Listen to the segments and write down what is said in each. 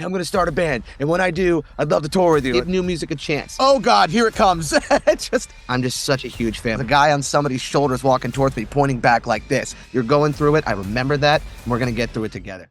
I'm going to start a band. And when I do, I'd love to tour with you. Give new music a chance. Oh God, here it comes. I'm just such a huge fan. The guy on somebody's shoulders walking towards me, pointing back like this. You're going through it. I remember that. And we're going to get through it together.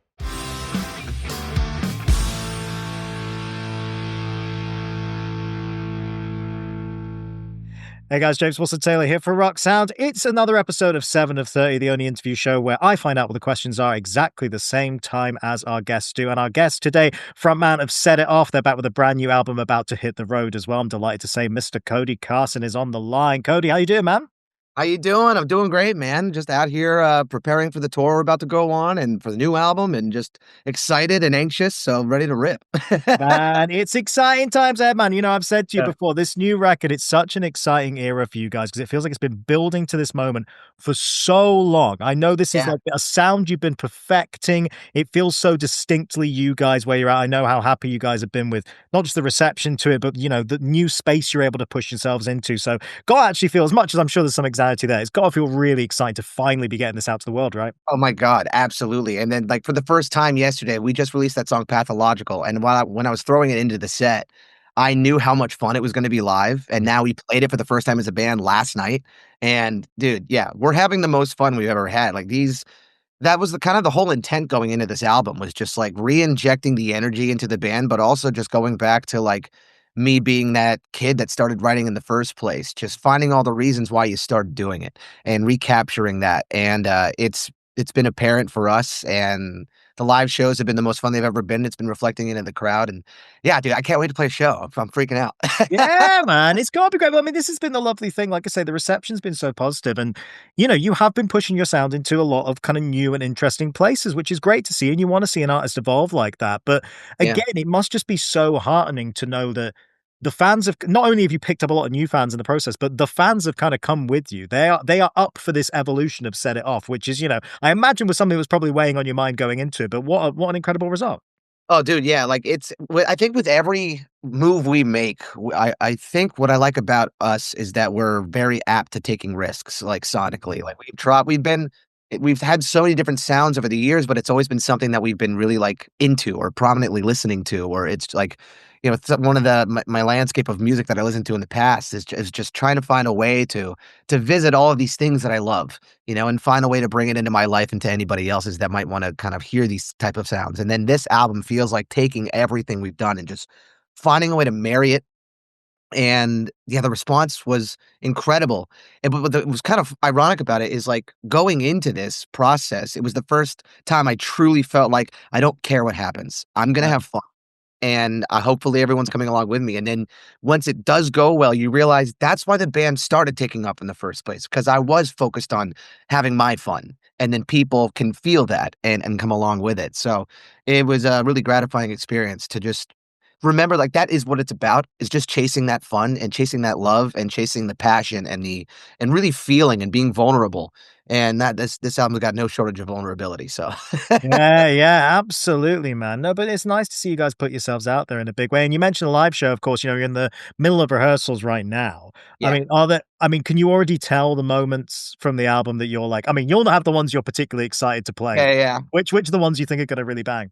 Hey guys, James Wilson-Taylor here for Rock Sound. It's another episode of 7 of 30, the only interview show where I find out what the questions are exactly the same time as our guests do. And our guest today, frontman of Set It Off, they're back with a brand new album about to hit the road as well. I'm delighted to say Mr. Cody Carson is on the line. Cody, how you doing, man? How you doing? I'm doing great, man. Just out here preparing for the tour we're about to go on and for the new album and just excited and anxious, so ready to rip. Man, it's exciting times ahead, man. You know, I've said to you before, this new record, it's such an exciting era for you guys because it feels like it's been building to this moment for so long. I know this is like a sound you've been perfecting. It feels so distinctly you guys where you're at. I know how happy you guys have been with not just the reception to it, but, you know, the new space you're able to push yourselves into. So got to actually feel, as much as I'm sure there's some anxiety there, it's got to feel really exciting to finally be getting this out to the world, right? Oh my God, absolutely. And then like for the first time yesterday, we just released that song Pathological. And when I was throwing it into the set, I knew how much fun it was going to be live. And now we played it for the first time as a band last night. And dude, yeah, we're having the most fun we've ever had. Like that was the kind of the whole intent going into this album was just like re-injecting the energy into the band, but also just going back to like me being that kid that started writing in the first place, just finding all the reasons why you started doing it and recapturing that. And it's been apparent for us, and the live shows have been the most fun they've ever been. It's been reflecting into the crowd, and yeah, dude, I can't wait to play a show. I'm freaking out. Yeah, man, it's got to be great. Well, I mean, this has been the lovely thing. Like I say, the reception's been so positive, and you know, you have been pushing your sound into a lot of kind of new and interesting places, which is great to see. And you want to see an artist evolve like that. But again, it must just be so heartening to know that the fans have not only have you picked up a lot of new fans in the process, but the fans have kind of come with you. They are up for this evolution of Set It Off, which is, you know, I imagine was something that was probably weighing on your mind going into it. But what an incredible result. Oh, dude, yeah, like I think with every move we make, I think what I like about us is that we're very apt to taking risks, like sonically. Like we've had so many different sounds over the years, but it's always been something that we've been really like into or prominently listening to, or it's like, you know, it's one of my landscape of music that I listened to in the past is just trying to find a way to visit all of these things that I love, you know, and find a way to bring it into my life and to anybody else's that might want to kind of hear these type of sounds. And then this album feels like taking everything we've done and just finding a way to marry it. And yeah, the response was incredible. And but what was kind of ironic about it is like going into this process, it was the first time I truly felt like I don't care what happens. I'm gonna have fun. And hopefully everyone's coming along with me. And then once it does go well, you realize that's why the band started taking up in the first place, because I was focused on having my fun. And then people can feel that and come along with it. So it was a really gratifying experience to just remember, like, that is what it's about, is just chasing that fun and chasing that love and chasing the passion and really feeling and being vulnerable. And that this album's got no shortage of vulnerability. So Yeah, absolutely, man. No, but it's nice to see you guys put yourselves out there in a big way. And you mentioned a live show, of course, you know, you're in the middle of rehearsals right now. Yeah. I mean, can you already tell the moments from the album that you're like, I mean, you'll have the ones you're particularly excited to play. Yeah. Which are the ones you think are gonna really bang?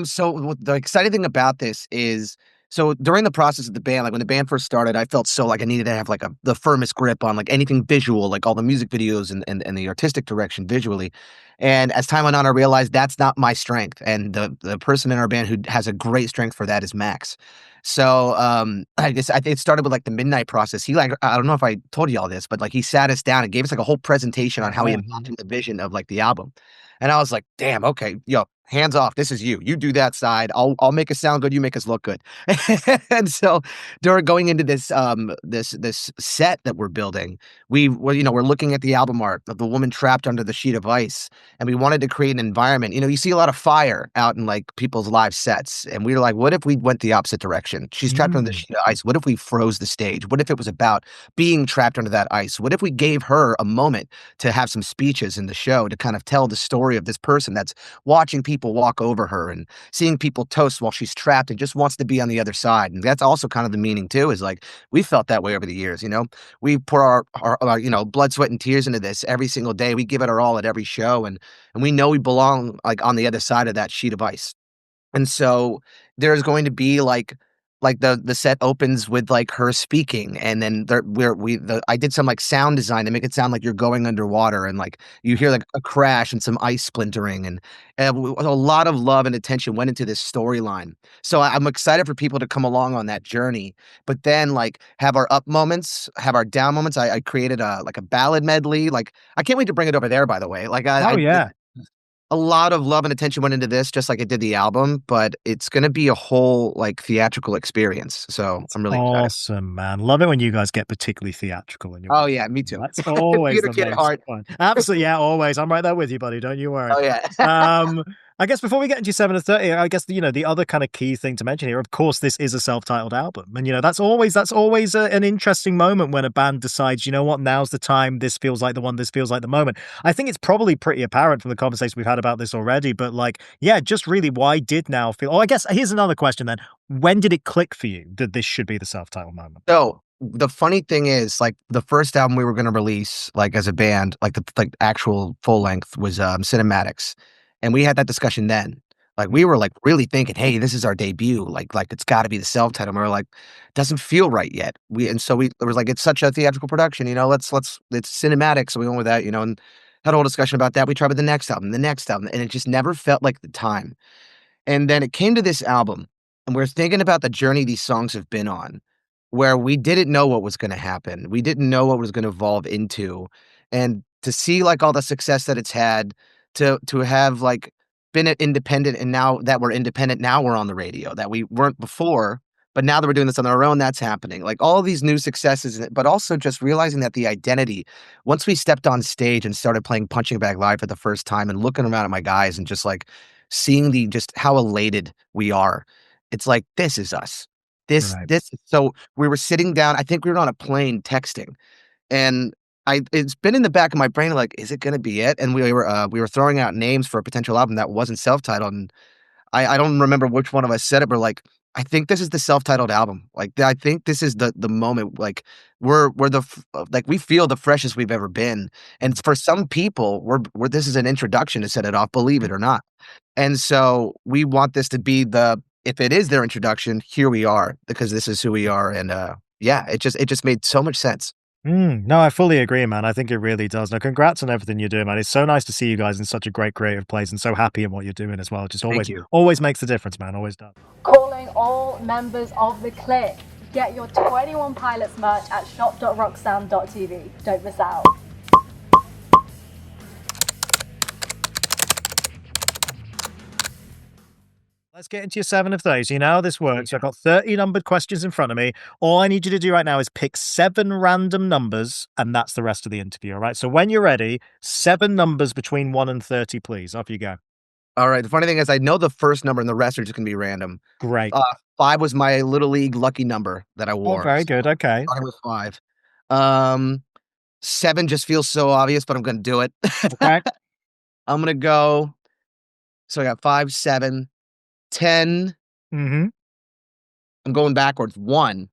So the exciting thing about this is, so during the process of the band, like when the band first started, I felt so like I needed to have like the firmest grip on like anything visual, like all the music videos and the artistic direction visually. And as time went on, I realized that's not my strength. And the person in our band who has a great strength for that is Max. So I think it started with like the midnight process. He like, I don't know if I told you all this, but like he sat us down and gave us like a whole presentation on how he imagined the vision of like the album. And I was like, damn, okay, yo, hands off. This is you. You do that side. I'll make us sound good. You make us look good. And so during going into this this set that we're building, we're looking at the album art of the woman trapped under the sheet of ice, and we wanted to create an environment. You know, you see a lot of fire out in like people's live sets, and we were like, what if we went the opposite direction? She's trapped under the sheet of ice. What if we froze the stage? What if it was about being trapped under that ice? What if we gave her a moment to have some speeches in the show to kind of tell the story of this person that's watching people walk over her and seeing people toast while she's trapped and just wants to be on the other side? And that's also kind of the meaning too, is like, we felt that way over the years, you know, we pour our you know, blood, sweat and tears into this every single day. We give it our all at every show. And we know we belong like on the other side of that sheet of ice. And so there's going to be like the set opens with like her speaking, and then there where we the I did some like sound design to make it sound like you're going underwater, and like you hear like a crash and some ice splintering, and a lot of love and attention went into this storyline. So I'm excited for people to come along on that journey, but then like have our up moments, have our down moments. I created a like a ballad medley. Like I can't wait to bring it over there. By the way, like Oh, yeah. a lot of love and attention went into this, just like it did the album, but it's gonna be a whole, like, theatrical experience, so It's I'm really excited. awesome, man. Love it when you guys get particularly theatrical in your Oh, music. yeah, me too. That's always Peter the Kid at most heart. fun. Absolutely, yeah, always. I'm right there with you, buddy. Don't you worry. Oh, yeah. Um, I guess before we get into 7 of 30, I guess, the other kind of key thing to mention here, of course, this is a self-titled album. And, that's always an interesting moment when a band decides, you know what, now's the time. This feels like the one. This feels like the moment. I think it's probably pretty apparent from the conversation we've had about this already, but like, yeah, just really why did now feel, oh, I guess here's another question then. When did it click for you that this should be the self-titled moment? So, the funny thing is, like, the first album we were gonna release, like, as a band, like, the like, actual full length was, Cinematics, and we had that discussion then. Like, we were, like, really thinking, "Hey, this is our debut, like, it's gotta be the self-title," and we were like, "Doesn't feel right yet." We it was like, "It's such a theatrical production, let's it's cinematic," so we went with that, and had a whole discussion about that. We tried with the next album, and it just never felt like the time. And then it came to this album, and we're thinking about the journey these songs have been on, where we didn't know what was gonna happen. We didn't know what was gonna evolve into, and to see, like, all the success that it's had, to have, like, been independent, and now that we're independent, now we're on the radio, that we weren't before, but now that we're doing this on our own, that's happening. Like, all these new successes, but also just realizing that the identity once we stepped on stage and started playing Punching Bag Live for the first time and looking around at my guys and just, like, seeing the just how elated we are. It's like, "This is us. Right. This" so we were sitting down, I think we were on a plane texting, and it's been in the back of my brain, like, "Is it gonna be it?" And we were throwing out names for a potential album that wasn't self-titled, and I don't remember which one of us said it, but, like, "I think this is the self-titled album." Like, I think this is the moment, like, we're like, we feel the freshest we've ever been, and for some people, we're this is an introduction to Set It Off, believe it or not. And so we want this to be the if it is their introduction, here we are, because this is who we are, and, yeah, it just made so much sense. No, I fully agree, man. I think it really does. Now, congrats on everything you're doing, man. It's so nice to see you guys in such a great creative place and so happy in what you're doing as well. It just Thank always, you. always makes the difference, man. Always does. Calling all members of the clique. Get your 21 Pilots merch at shop.rocksound.tv. Don't miss out. Let's get into your 7 of those. You know how this works. I've got 30 numbered questions in front of me. All I need you to do right now is pick 7 random numbers, and that's the rest of the interview. All right. So when you're ready, 7 numbers between 1 and 30, please. Off you go. Alright, the funny thing is I know the first number and the rest are just gonna be random. Great. 5 was my little league lucky number that I Oh, wore, very so good. Okay. starting with 5. Um, 7 just feels so obvious, but I'm gonna do it. Okay. I'm gonna go so I got 5, 7, 10. Mm-hmm. I'm going backwards, 1.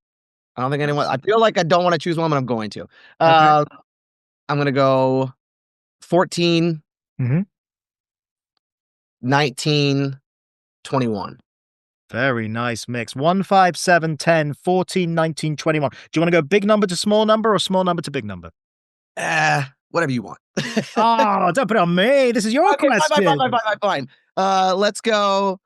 I don't think anyone Nice. I feel like I don't wanna choose one, but I'm going to. Okay. Um, I'm gonna go 14, Mm-hmm. 19, 21. Very nice mix. 1, 5, 7, 10, 14, 19, 21. Do you want to go big number to small number or small number to big number? Whatever you want. Oh, don't put it on me. This is your Okay, question. fine. Let's go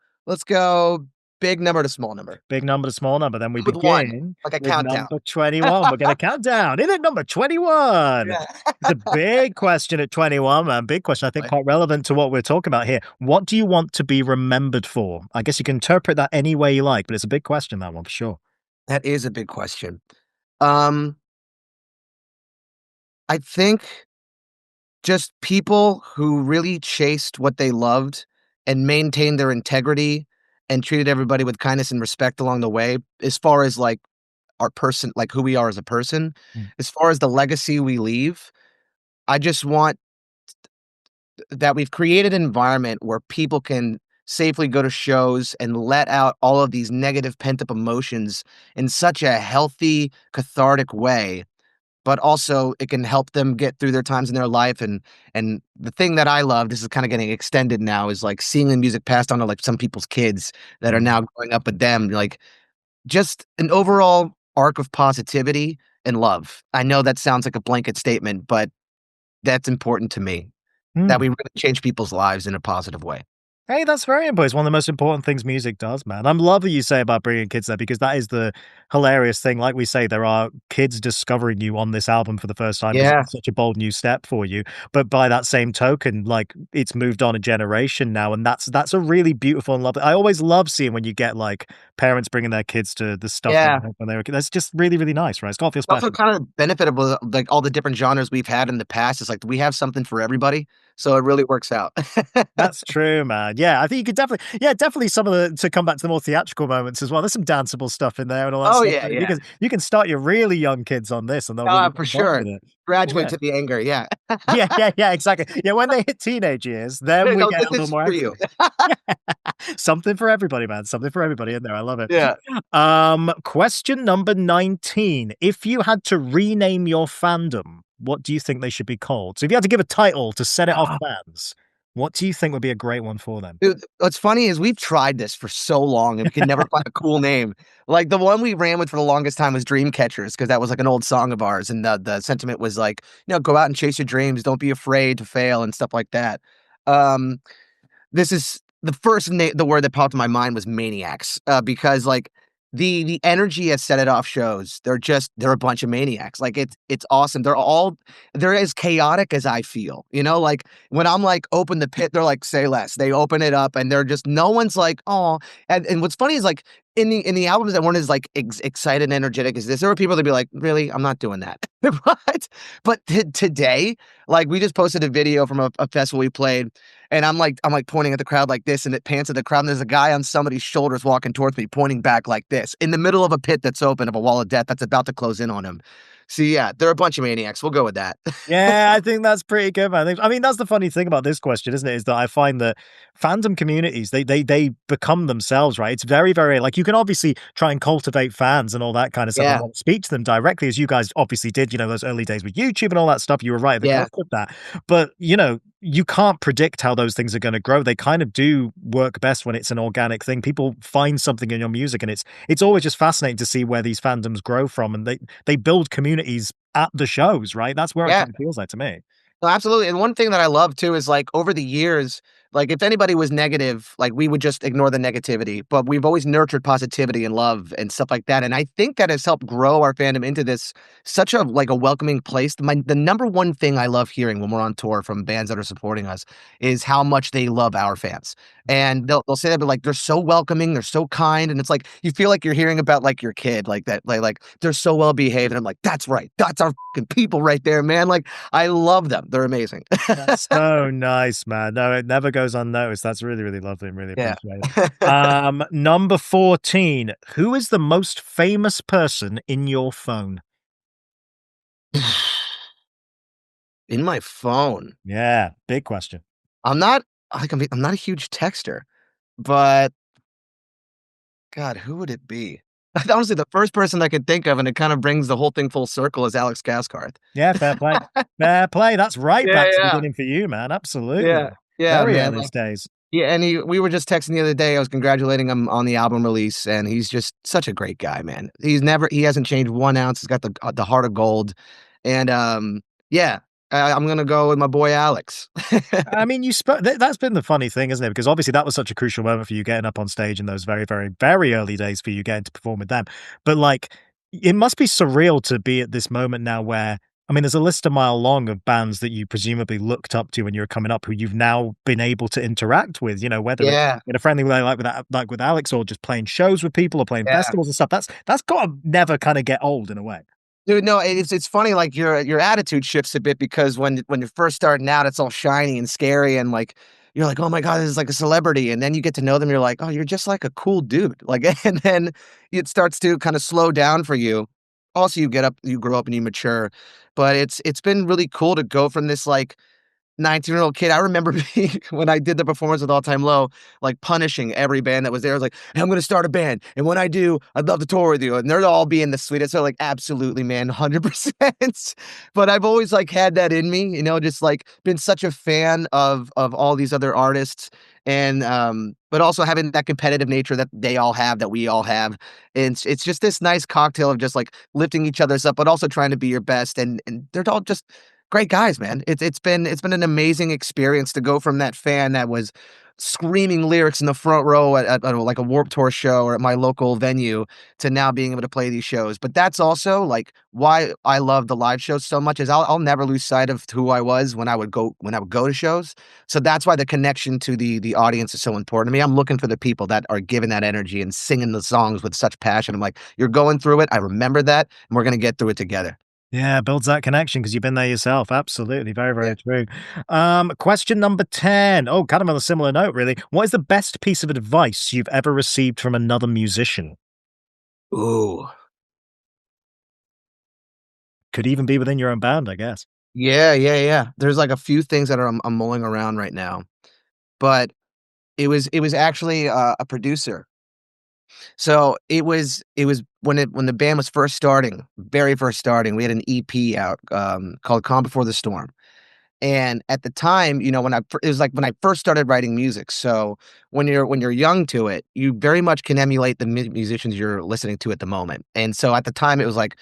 big number to small number. Big number to small number. Then we With 1, begin like a with countdown. number 21. We're going to count down. In at number 21. Yeah. It's a big question at 21, man. Big question. I think Right. quite relevant to what we're talking about here. What do you want to be remembered for? I guess you can interpret that any way you like, but it's a big question, that one for sure. That is a big question. Um, I think just people who really chased what they loved and maintained their integrity and treated everybody with kindness and respect along the way, as far as, like, our person like, who we are as a person. Mm. As far as the legacy we leave, I just want that we've created an environment where people can safely go to shows and let out all of these negative pent-up emotions in such a healthy, cathartic way, but also it can help them get through their times in their life. And the thing that I love, this is kind of getting extended now, is like seeing the music passed on to like some people's kids that are Mm. now growing up with them. Like just an overall arc of positivity and love. I know that sounds like a blanket statement, but that's important to me, that Mm. we really change people's lives in a positive way. Hey, that's very important. It's one of the most important things music does, man. I'm love what you say about bringing kids there because that is the hilarious thing. Like we say, there are kids discovering you on this album for the first time because Yeah. it's such a bold new step for you. But by that same token, like it's moved on a generation now, and that's a really beautiful and lovely. I always love seeing when you get like parents bringing their kids to the stuff that Yeah. when they were kids. That's just really really nice, right? It's got to feel Also special. kind of benefited with, like, all the different genres we've had in the past. It's like we have something for everybody, so it really works out. That's true, man. Yeah, I think you could definitely some of the to come back to the more theatrical moments as well. There's some danceable stuff in there and all that Oh, stuff. yeah, But yeah. you can start your really young kids on this, and they'll really For vibe sure. with it. Graduate Yeah. to the anger, yeah. Yeah, exactly. Yeah, when they hit teenage years, then we No, get a little this is more for angsty. you. Yeah. Something for everybody, man. Something for everybody in there. I love it. Yeah. Question number 19. If you had to rename your fandom, what do you think they should be called? So if you had to give a title to Set It Off fans, what do you think would be a great one for them? Dude, what's funny is we've tried this for so long and we could never find a cool name. Like, the one we ran with for the longest time was Dream Catchers because that was, like, an old song of ours, and the sentiment was like, "Go out and chase your dreams, don't be afraid to fail," and stuff like that. Um This is the the word that popped in my mind was maniacs, because, like, the energy at Set It Off shows, they're a bunch of maniacs, like, it's awesome, they're as chaotic as I feel, like, when I'm like, "Open the pit," they're like, "Say less." They open it up, and they're just no one's like, "Oh," and what's funny is, like, in the albums that weren't as, like, excited and energetic as this, there were people that'd be like, "Really? I'm not doing that." But today, like, we just posted a video from a festival we played, and I'm like pointing at the crowd like this, and it pans at the crowd, and there's a guy on somebody's shoulders walking towards me, pointing back like this, in the middle of a pit that's open of a wall of death that's about to close in on him. So, yeah, they're a bunch of maniacs. We'll go with that. Yeah, I think that's pretty good, man. I mean, that's the funny thing about this question, isn't it? Is that I find that fandom communities, they become themselves, right? It's very, very like you can obviously try and cultivate fans and all that kind of stuff and Yeah, want to speak to them directly, as you guys obviously did, those early days with YouTube and all that stuff. You were right at the yeah, crux of that. But you can't predict how those things are going to grow. They kind of do work best when it's an organic thing. People find something in your music, and it's always just fascinating to see where these fandoms grow from, and they build communities at the shows, right? That's where it yeah. kinda feels like to me. No, absolutely, and one thing that I love too is, like, over the years, like, if anybody was negative, like, we would just ignore the negativity, but we've always nurtured positivity and love and stuff like that, and I think that has helped grow our fandom into this such a, like, a welcoming place. The number one thing I love hearing when we're on tour from bands that are supporting us is how much they love our fans, and they'll say that, but, like, they're so welcoming, they're so kind, and it's like, you feel like you're hearing about, like, your kid, like that, like, they're so well behaved, and I'm like, "That's right, that's our fucking people right there, man," like, I love them. They're amazing. That's so nice, man. No, it never goes unnoticed. That's really, really lovely and really Yeah. appreciated. Number 14, who is the most famous person in your phone? In my phone. Yeah, big question. I'm not I'm not a huge texter, but God, who would it be? Honestly, the first person I could think of, and it kind of brings the whole thing full circle, is Alex Gaskarth. Yeah, fair play. Fair play. That's right Yeah, back to the yeah. beginning for you, man. Absolutely. Yeah. Yeah, Very man, early like, days. yeah, and we were just texting the other day, I was congratulating him on the album release, and he's just such a great guy, man. He hasn't changed 1 ounce, he's got the heart of gold, and, yeah, I'm gonna go with my boy Alex. I mean, you spoke that's been the funny thing, isn't it? Because obviously that was such a crucial moment for you getting up on stage in those very, very, very early days for you getting to perform with them. But like, it must be surreal to be at this moment now where, I mean, there's a list a mile long of bands that you presumably looked up to when you were coming up who you've now been able to interact with, whether it's Yeah, in a friendly way like with Alex or just playing shows with people or playing yeah. festivals and stuff. That's gotta never kind of get old in a way. Dude, no, it's funny, like, your attitude shifts a bit because when you're first starting out, it's all shiny and scary, and, like, you're like, "Oh my god, this is like a celebrity," and then you get to know them, you're like, "Oh, you're just like a cool dude," like, and then it starts to kinda slow down for you. Also, you grow up and you mature, but it's been really cool to go from this, like, 19-year-old kid, I remember being when I did the performance with All Time Low, like, punishing every band that was there. I was like, "Hey, I'm gonna start a band, and when I do, I'd love to tour with you." And they're all being the sweetest. They're like, "Absolutely, man, 100%." But I've always, like, had that in me, just, like, been such a fan of all these other artists and, but also having that competitive nature that they all have, that we all have. And it's just this nice cocktail of just, like, lifting each other's up, but also trying to be your best, and they're all just great guys, man. It's been an amazing experience to go from that fan that was screaming lyrics in the front row like a Warped Tour show or at my local venue to now being able to play these shows. But that's also like why I love the live shows so much is I'll never lose sight of who I was when I would go to shows. So that's why the connection to the audience is so important to me. I'm looking for the people that are giving that energy and singing the songs with such passion. I'm like, you're going through it. I remember that, and we're gonna get through it together. Yeah, builds that connection because 'cause you've been there yourself. Absolutely. Very, Yeah. very true. Question number 10. Oh, kind of on a similar note, really. What is the best piece of advice you've ever received from another musician? Ooh. Could even be within your own band, I guess. Yeah, yeah, yeah. There's, like, a few things that I'm mulling around right now, but it was actually, a producer. So, it was when the band was first starting, very first starting, we had an EP out, called Calm Before the Storm. And at the time, it was like when I first started writing music. So when you're young to it, you very much can emulate the musicians you're listening to at the moment. And so at the time, it was like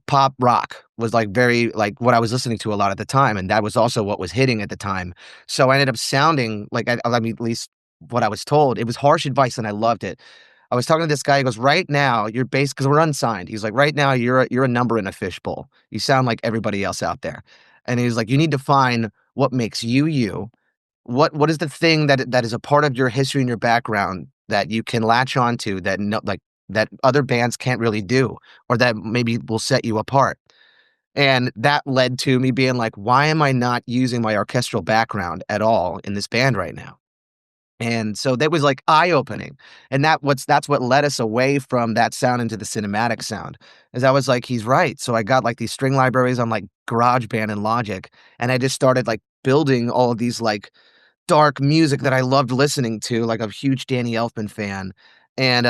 pop rock was like very like what I was listening to a lot at the time, and that was also what was hitting at the time. So I ended up sounding like I mean, at least what I was told. It was harsh advice, and I loved it. I was talking to this guy. He goes, "Right now, you're based because we're unsigned." He's like, "Right now, you're a number in a fishbowl. You sound like everybody else out there." And he was like, "You need to find what makes you you. What is the thing that is a part of your history and your background that you can latch onto that that other bands can't really do, or that maybe will set you apart." And that led to me being like, "Why am I not using my orchestral background at all in this band right now?" And so that was, like, eye-opening, and that's what led us away from that sound into the cinematic sound, is I was like, "He's right." So I got, like, these string libraries on, like, GarageBand and Logic, and I just started, like, building all of these, like, dark music that I loved listening to, like, a huge Danny Elfman fan, and,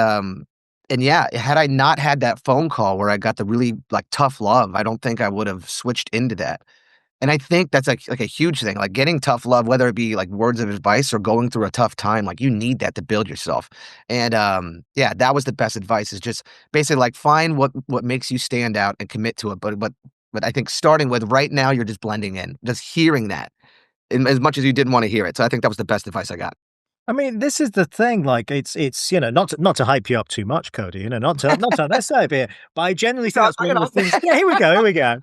yeah, had I not had that phone call where I got the really, like, tough love, I don't think I would've switched into that. And I think that's, like a huge thing, like, getting tough love, whether it be, like, words of advice or going through a tough time, like, you need that to build yourself. And, yeah, that was the best advice is just basically, like, find what makes you stand out and commit to it, but I think starting with right now, you're just blending in, just hearing that in as much as you didn't wanna hear it, so I think that was the best advice I got. I mean, this is the thing, like, not to hype you up too much, Cody, not to let's say it here, but I genuinely think No, that's bring one it of the on. things yeah, here we go.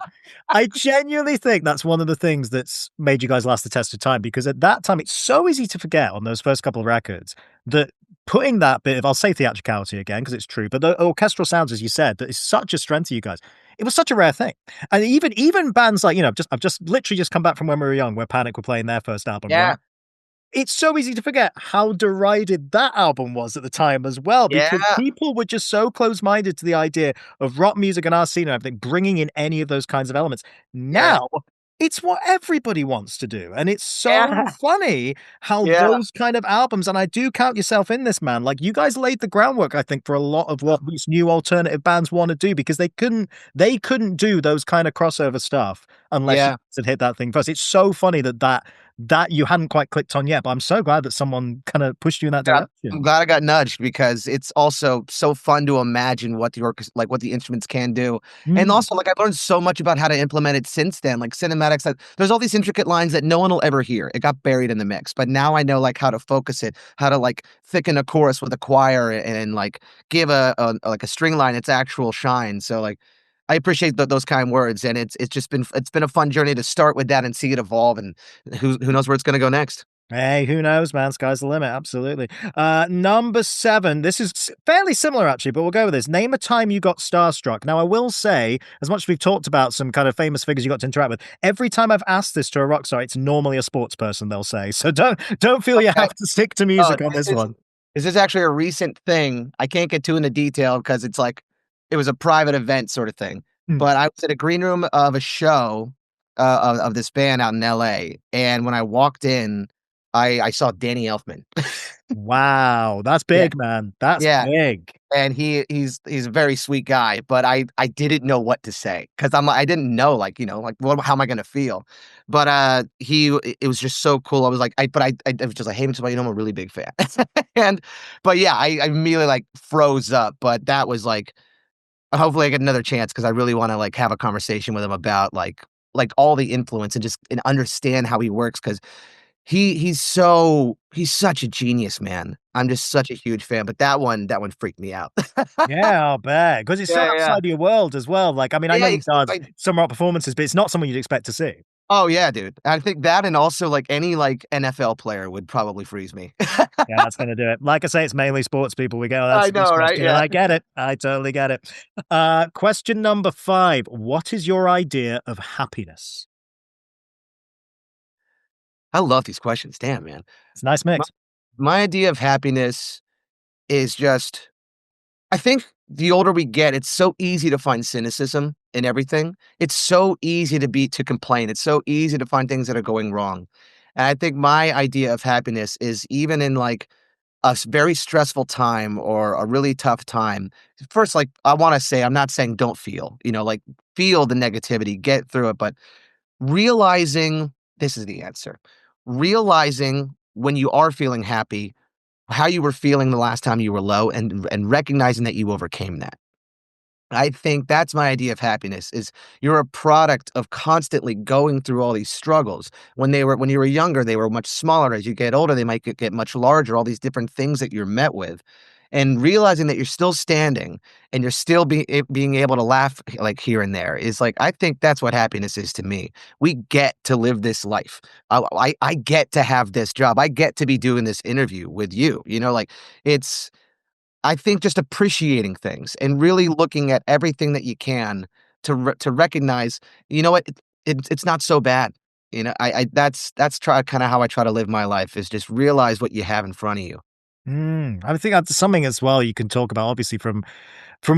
I genuinely think that's one of the things that's made you guys last the test of time, because at that time, it's so easy to forget on those first couple of records that putting that bit of, I'll say theatricality again, because it's true, but the orchestral sounds, as you said, that is such a strength to you guys. It was such a rare thing. And even bands like, I've just literally just come back from when we were young, where Panic were playing their first album, right? Yeah, It's so easy to forget how derided that album was at the time as well, because yeah, people were just so close-minded to the idea of rock music and our scene and everything, bringing in any of those kinds of elements. yeah, Now, it's what everybody wants to do, and it's so yeah, funny how yeah. those kind of albums, and I do count yourself in this, man, like, you guys laid the groundwork, I think, for a lot of what these new alternative bands wanna do, because they couldn't do those kind of crossover stuff unless you Yeah. had hit that thing first. It's so funny that you hadn't quite clicked on yet, but I'm so glad that someone kinda pushed you in that Yeah, I'm direction. glad I got nudged because it's also so fun to imagine what the instruments can do, and Mm. also, like, I've learned so much about how to implement it since then, like, cinematics, that there's all these intricate lines that no one will ever hear, it got buried in the mix, but now I know, like, how to focus it, how to, like, thicken a chorus with a choir and, like, give like, a string line its actual shine, so, like, I appreciate those kind words, and it's been a fun journey to start with that and see it evolve, and who knows where it's gonna go next. Hey, who knows, man? Sky's the limit, absolutely. Number 7, this is fairly similar actually, but we'll go with this. Name a time you got starstruck. Now, I will say, as much as we've talked about some kind of famous figures you got to interact with, every time I've asked this to a rock star, it's normally a sports person, they'll say. So don't feel you Okay. have to stick to Oh, music on this one. this is actually a recent thing. I can't get too into detail because it was a private event sort of thing. Mm. But I was at a green room of a show, of this band out in LA, and when I walked in, I saw Danny Elfman. Wow, that's Yeah, big, man. That's yeah. big. And he's a very sweet guy, but I didn't know what to say because I didn't know, like, like, what how am I gonna feel? But, it was just so cool. I was like I was just like, "Hey, Mitchell, I'm a really big fan." And but, yeah, I immediately, like, froze up, but that was, like hopefully I get another chance because I really wanna, like, have a conversation with him about, like, all the influence and just and understand how he works because he's such a genius, man. I'm just such a huge fan, but that one freaked me out. Yeah, I'll bet, 'cause it's so Yeah, yeah. outside of your world as well, like, I mean, I know Yeah, he does some rock performances, but it's not someone you'd expect to see. oh, yeah, dude. I think that and also, like, any, like, NFL player would probably freeze me. Yeah, that's gonna do it. Like I say, it's mainly sports people we go, I "That's this know, right? question," and Yeah. I get it. I totally get it. Question number 5. What is your idea of happiness? I love these questions. Damn, man. It's a nice My mix. my idea of happiness is just I think the older we get, it's so easy to find cynicism in everything. It's so easy to complain. It's so easy to find things that are going wrong. And I think my idea of happiness is even in, like, very stressful time or a really tough time. First, like, I wanna say, I'm not saying don't feel, like, feel the negativity, get through it, but realizing this is the answer. Realizing when you are feeling happy, how you were feeling the last time you were low and recognizing that you overcame that. I think that's my idea of happiness is you're a product of constantly going through all these struggles. When you were younger, they were much smaller. As you get older, they might get much larger, all these different things that you're met with. And realizing that you're still standing and you're still being able to laugh like here and there is like I think that's what happiness is to me. We get to live this life. I get to have this job. I get to be doing this interview with you. Like it's I think just appreciating things and really looking at everything that you can to recognize, you know what, it's not so bad. That's try kinda how I try to live my life is just realize what you have in front of you. I think that's something as well you can talk about, obviously, from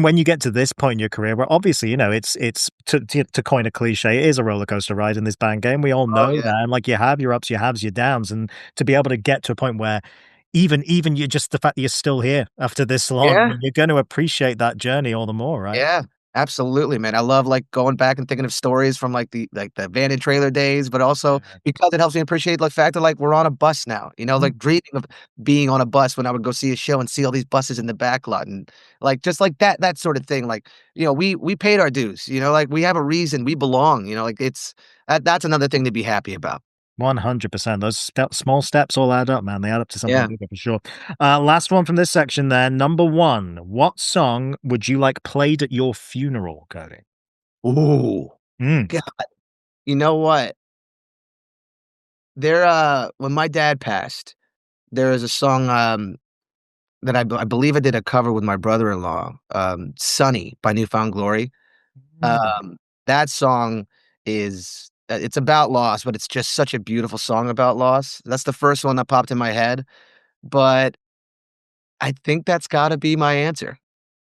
when you get to this point in your career where obviously, it's to coin a cliche, it is a roller coaster ride in this band game. We all Oh, know yeah. that. And like you have your ups, your halves, your downs, and to be able to get to a point where even you just the fact that you're still here after this long, I Yeah. mean, you're going to appreciate that journey all the more, right? Yeah, absolutely, man. I love, like, going back and thinking of stories from, like, the van and trailer days, but also Yeah. because it helps me appreciate the fact that, like, we're on a bus now, Mm. like, dreaming of being on a bus when I would go see a show and see all these buses in the back lot and, like, just like that sort of thing, like, we paid our dues, like, we have a reason, we belong, like, that's another thing to be happy about. 100%. Those small steps all add up, man. They add up to something Yeah. bigger for sure. Last one from this section then. Number 1, what song would you like played at your funeral, Cody? Ooh, Mm. god, you know what? When my dad passed, there is a song, that I believe I did a cover with my brother-in-law, "Sunny" by New Found Glory. Mm. That song is it's about loss, but it's just such a beautiful song about loss. That's the first one that popped in my head, but I think that's gotta be my answer.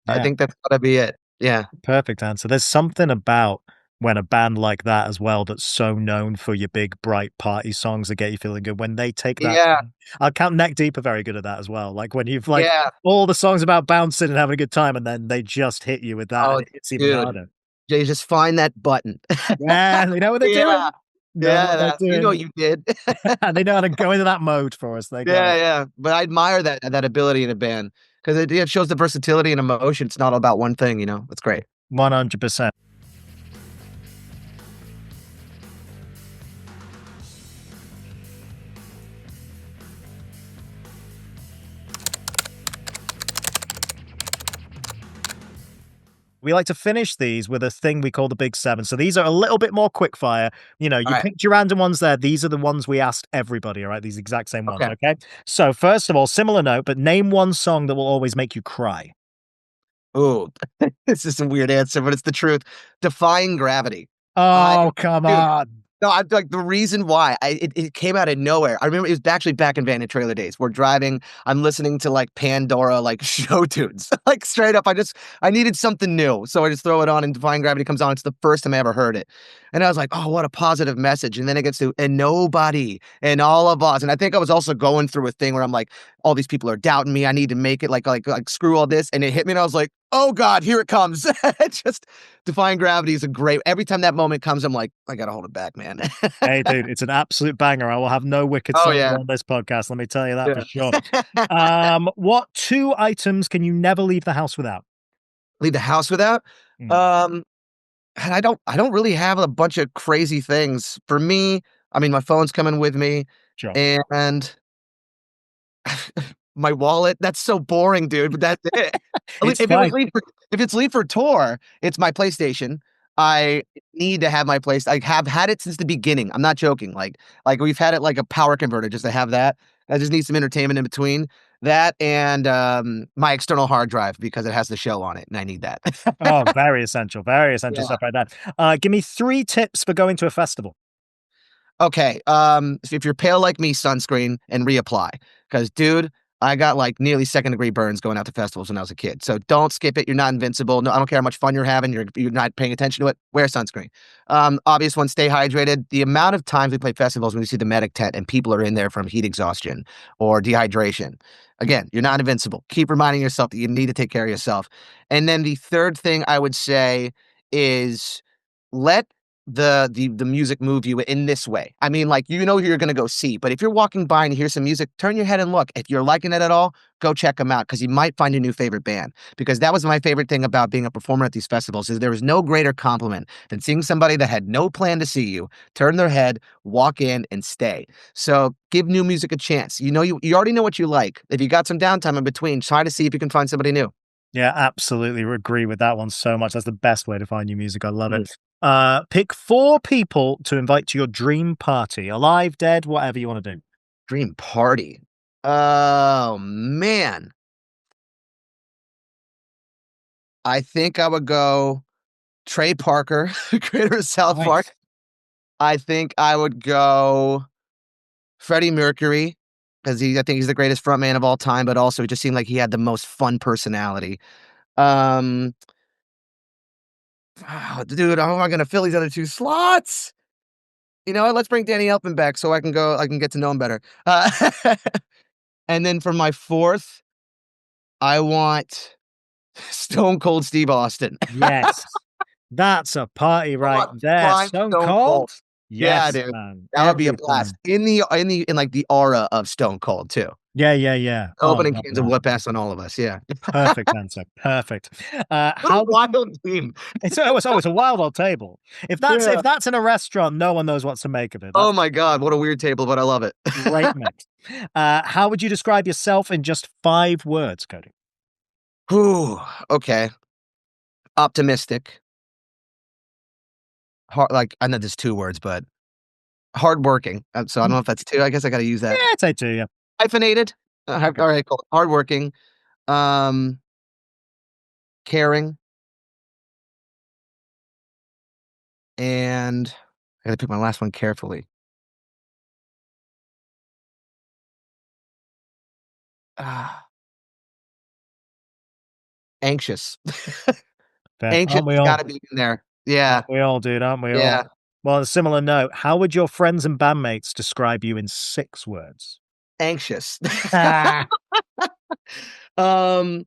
I Yeah. think that's gotta be it. Yeah. Perfect answer. There's something about when a band like that as well that's so known for your big, bright party songs that get you feeling good, when they take that Yeah, I'll count Neck Deep are very good at that as well, like, when you've, like, yeah. all the songs about bouncing and having a good time, and then they just hit you with that, and Oh, it hits even dude. harder. You just find that button. Yeah, they know what they're Yeah. doing. Know Yeah, what they're that's you know doing. what you did. And they know how to go into that mode for us, they got Yeah, it. yeah, but I admire that ability in a band 'cause it shows the versatility and emotion, it's not all about one thing, That's great. 100%. We like to finish these with a thing we call the Big 7. So these are a little bit more quick fire. You Alright, picked your random ones there. These are the ones we asked everybody, all right? These exact same ones, okay. okay? So first of all, similar note, but name one song that will always make you cry. Ooh, this is a weird answer, but it's the truth. Defying gravity. I Oh, come dude, on. No, I'm like the reason why it came out of nowhere. I remember it was actually back in Van and Trailer days. We're driving, I'm listening to like Pandora, like show tunes, like straight up. I needed something new, so I just throw it on, and Defying Gravity comes on. It's the first time I ever heard it, and I was like, oh, what a positive message. And then it gets to and nobody and all of us, and I think I was also going through a thing where I'm like, all these people are doubting me. I need to make it. Like screw all this, and it hit me, and I was like, oh God, here it comes. It just Defying Gravity is a great. Every time that moment comes, I'm like, I gotta hold it back, man. Hey, dude, it's an absolute banger. I will have no wicked Oh songs yeah, on this podcast. Let me tell you that for yeah. sure. What two items can you never leave the house without? Leave the house without. Mm, Um, and I don't really have a bunch of crazy things. For me, I mean, my phone's coming with me, sure. and my wallet. That's so boring, dude. But that's it. It's If it was fine. leave for if it's leave for tour, it's my PlayStation. I need to have my place. I have had it since the beginning. I'm not joking. Like we've had it like a power converter just to have that. I just need some entertainment in between that and my external hard drive because it has the show on it, and I need that. Oh, very essential Yeah. stuff right there. Give me three tips for going to a festival. Okay, if you're pale like me, sunscreen and reapply. Because, dude, I got like nearly second degree burns going out to festivals when I was a kid. So don't skip it. You're not invincible. No, I don't care how much fun you're having. You're not paying attention to it. Wear sunscreen. Obvious one, stay hydrated. The amount of times we play festivals when we see the medic tent and people are in there from heat exhaustion or dehydration. Again, you're not invincible. Keep reminding yourself that you need to take care of yourself. And then the third thing I would say is let the music move you in this way. I mean, like, you know who you're gonna go see, but if you're walking by and you hear some music, turn your head and look. If you're liking it at all, go check them out because you might find a new favorite band. Because that was my favorite thing about being a performer at these festivals is there was no greater compliment than seeing somebody that had no plan to see you, turn their head, walk in, and stay. So give new music a chance. You know, you already know what you like. If you got some downtime in between, try to see if you can find somebody new. Yeah, absolutely agree with that one so much. That's the best way to find new music. I love Mhm. it. Pick four people to invite to your dream party, alive, dead, whatever you want to do. Dream party. Oh man. I think I would go Trey Parker, creator of South Nice. Park. I think I would go Freddie Mercury because I think he's the greatest frontman of all time, but also it just seemed like he had the most fun personality. Um, dude, how am I gonna fill these other two slots? You know what? Let's bring Danny Elfman back so I can get to know him better. And then for my fourth, I want Stone Cold Steve Austin. Yes. That's a party I right want there. prime Stone Stone Cold? Cold. Yeah, Yes, dude. man. That would be a Every blast. time. In like the aura of Stone Cold too. Yeah, yeah, yeah. Oh, Opening love cans of that. what passed on all of us. Yeah. Perfect answer. Perfect. What a How would you wild team. it's a wild old table. Yeah. If that's in a restaurant, no one knows what to make of it. Oh That's my God. What a weird table, but I love it. great mix. How would you describe yourself in just 5 words, Cody? Whew. Okay. Optimistic. Hard, like, I know there's two words, but hardworking. So I don't Mm, know if that's two. I guess I got to use yeah, that. I'd say 2, yeah. Hyphenated. Okay. All right, cool. Hardworking. Um, caring. And I got to pick my last one carefully. Ah, anxious. Fair. Anxious Aren't we has all? gotta be in there. Yeah, Aren't we all, dude? Aren't we all? yeah, Well, on a similar note, how would your friends and bandmates describe you in 6 words? anxious. Ah, Um,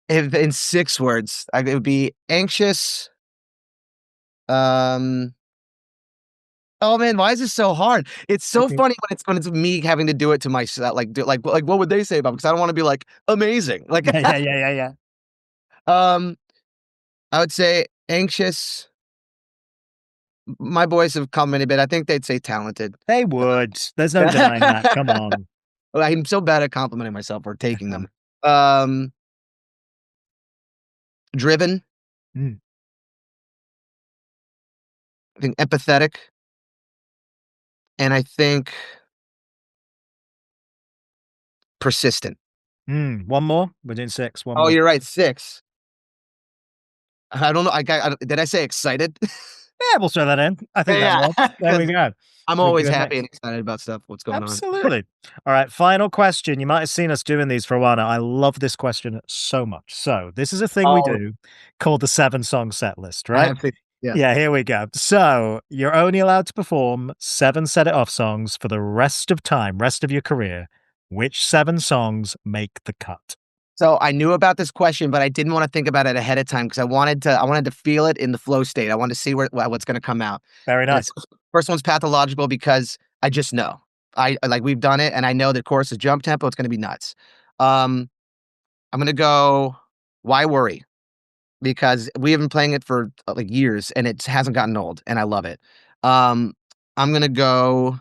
if in 6 words, it would be anxious, um oh, man, why is this so hard? It's so okay. funny when it's me having to do it to myself, like, what would they say about me? Because I don't wanna be like, "Amazing." Like, Yeah, yeah, yeah, yeah, yeah. um, I would say anxious. My boys have commented, but I think they'd say talented. They would. There's no denying that. Come on. Well, I'm so bad at complimenting myself or taking them. Um, driven, Mm, I think empathetic, and I think persistent. one more? Within 6, one Oh, more. you're right, 6. I don't know, I did I say excited? Yeah, we'll throw that in. I think that Yeah, works. There we because go. I'm We always do a happy mix. and excited about what's going on. Absolutely. All right, final question. You might have seen us doing these for a while now. I love this question so much. So, this is a thing we Oh, do called the 7-song set list, I right? have faith. Yeah. Yeah, here we go. So, you're only allowed to perform 7 Set It Off songs for the rest of time, rest of your career. Which 7 songs make the cut? So I knew about this question, but I didn't wanna think about it ahead of time because I wanted to feel it in the flow state. I wanted to see what's gonna come out. Very And nice. it's first one's Pathological because I just know. Like, we've done it, and I know the chorus is jump tempo, it's gonna be nuts. Um, I'm gonna go Why Worry? Because we have been playing it for, like, years, and it hasn't gotten old, and I love it. Um, I'm gonna go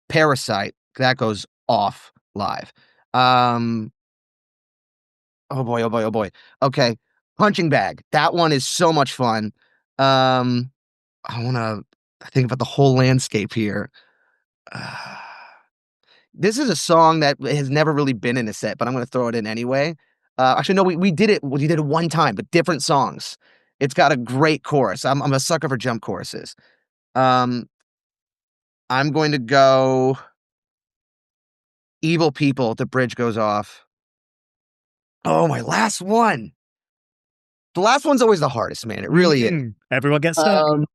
Parasite. That goes off live. Um Oh boy, oh boy, oh boy. Okay, Punching Bag. That one is so much fun. Um, I wanna think about the whole landscape here. Uh, this is a song that has never really been in a set, but I'm gonna throw it in anyway. Actually, no, we did it one time, but different songs. It's got a great chorus. I'm a sucker for jump choruses. Um, I'm going to go Evil People, The Bridge Goes Off. Oh, my last one. The last one's always the hardest, man. It really is. Everyone gets stuck. Um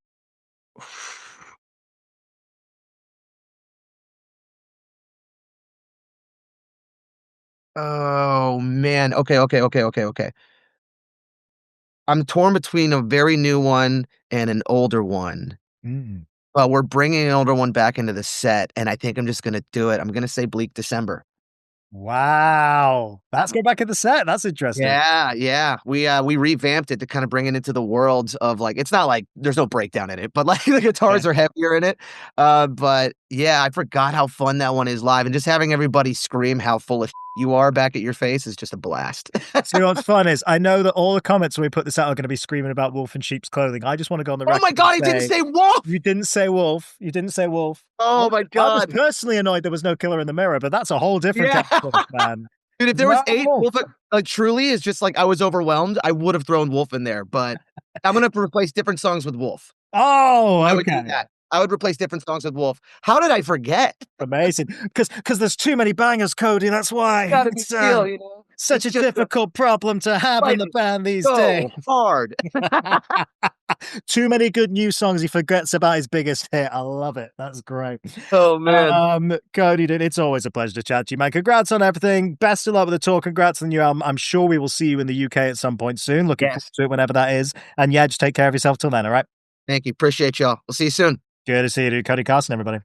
Oh, man. Okay, okay, okay, okay, okay. I'm torn between a very new one and an older one, Mm. but we're bringing an older one back into the set, and I think I'm just gonna do it. I'm gonna say Bleak December. Wow. That's go back in the set. That's interesting. Yeah, yeah. We revamped it to kinda bring it into the world of, like it's not like there's no breakdown in it, but, like, the Yeah. guitars are heavier in it. But, yeah, I forgot how fun that one is live, and just having everybody scream how full of you are back at your face is just a blast. See, what's fun is I know that all the comments when we put this out are gonna be screaming about wolf in sheep's clothing. I just wanna go on the Oh my record and god, I didn't say, say wolf! you didn't say wolf. You didn't say wolf. Oh my I was god. personally annoyed there was no killer in the mirror, but that's a whole different Yeah. kettle of fish, man. Dude, if there was 8 No. wolf truly is just like I was overwhelmed, I would have thrown wolf in there, but I'm gonna replace different songs with wolf. Oh, I would do okay. that. I would replace different songs with wolf. How did I forget? Amazing. Because there's too many bangers, Cody, that's why. Gotta be It's, skill, you know? such It's a just a difficult problem to have in fight the it band these days. so hard. Too many good new songs, he forgets about his biggest hit. I love it. That's great. Oh, man. Cody, dude, it's always a pleasure to chat to you, man. Congrats on everything. Best of luck with the tour. Congrats on the new album. I'm sure we will see you in the UK at some point soon. Looking forward Yes. to it whenever that is. And yeah, just take care of yourself till then, all right? Thank you. Appreciate y'all. We'll see you soon. Good to see you, dude. Cody Carson, everybody.